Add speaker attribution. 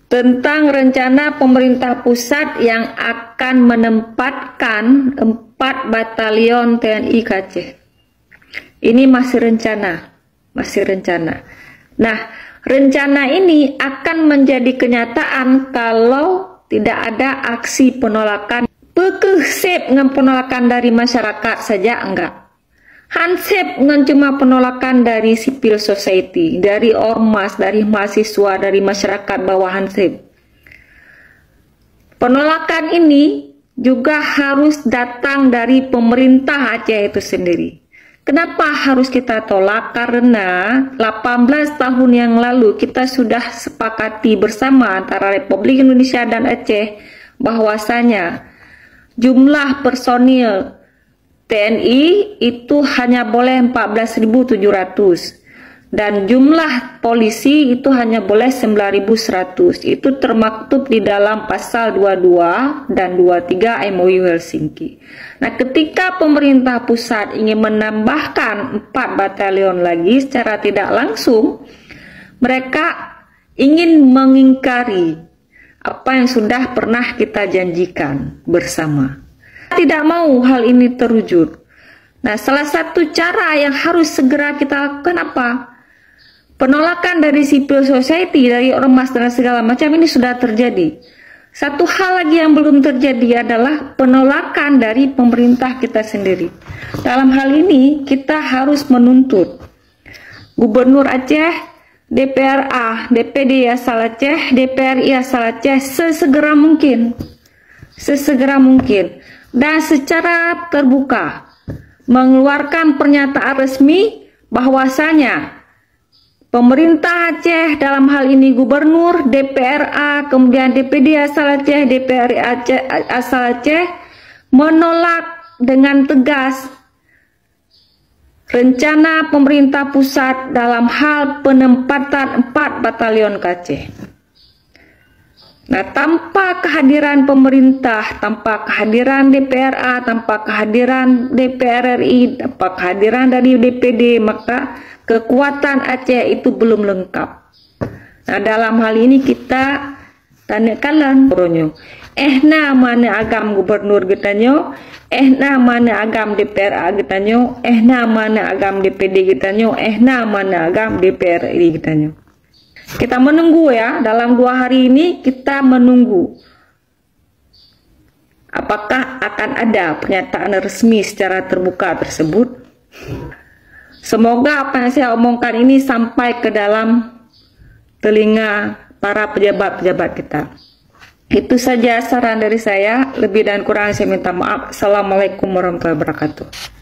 Speaker 1: tentang rencana pemerintah pusat yang akan menempatkan 4 batalion TNI Aceh. Ini masih rencana, Nah, rencana ini akan menjadi kenyataan kalau tidak ada aksi penolakan. Pekesep dengan penolakan dari masyarakat saja enggak. Hansep dengan cuma penolakan dari civil society, dari ormas, dari mahasiswa, dari masyarakat bawah hansep. Penolakan ini juga harus datang dari pemerintah Aceh itu sendiri. Kenapa harus kita tolak? Karena 18 tahun yang lalu kita sudah sepakati bersama antara Republik Indonesia dan Aceh bahwasanya jumlah personil TNI itu hanya boleh 14.700 dan jumlah polisi itu hanya boleh 9.100. Itu termaktub di dalam pasal 22 dan 23 MOU Helsinki. Nah, ketika pemerintah pusat ingin menambahkan 4 batalion lagi secara tidak langsung, mereka ingin mengingkari apa yang sudah pernah kita janjikan bersama. Tidak mau hal ini terwujud. Nah, salah satu cara yang harus segera kita lakukan apa? Penolakan dari civil society, dari ormas dan segala macam ini sudah terjadi. Satu hal lagi yang belum terjadi adalah penolakan dari pemerintah kita sendiri. Dalam hal ini kita harus menuntut Gubernur Aceh, DPRA, DPD asal Aceh, DPRI asal Aceh sesegera mungkin dan secara terbuka mengeluarkan pernyataan resmi bahwasanya pemerintah Aceh, dalam hal ini Gubernur, DPRA, kemudian DPD asal Aceh, DPRI asal Aceh menolak dengan tegas rencana pemerintah pusat dalam hal penempatan 4 batalion Aceh. Nah, tanpa kehadiran pemerintah, tanpa kehadiran DPRA, tanpa kehadiran DPR RI, tanpa kehadiran dari DPD, maka kekuatan Aceh itu belum lengkap. Nah, dalam hal ini kita tanyakan Ronyo, mana agam gubernur gitanyo, mana agam DPRA gitanyo, mana agam DPD gitanyo, mana agam DPR RI gitanyo. Kita menunggu ya, dalam 2 hari ini kita menunggu apakah akan ada pernyataan resmi secara terbuka tersebut. Semoga apa yang saya omongkan ini sampai ke dalam telinga para pejabat-pejabat kita. Itu saja saran dari saya, lebih dan kurang saya minta maaf. Assalamualaikum warahmatullahi wabarakatuh.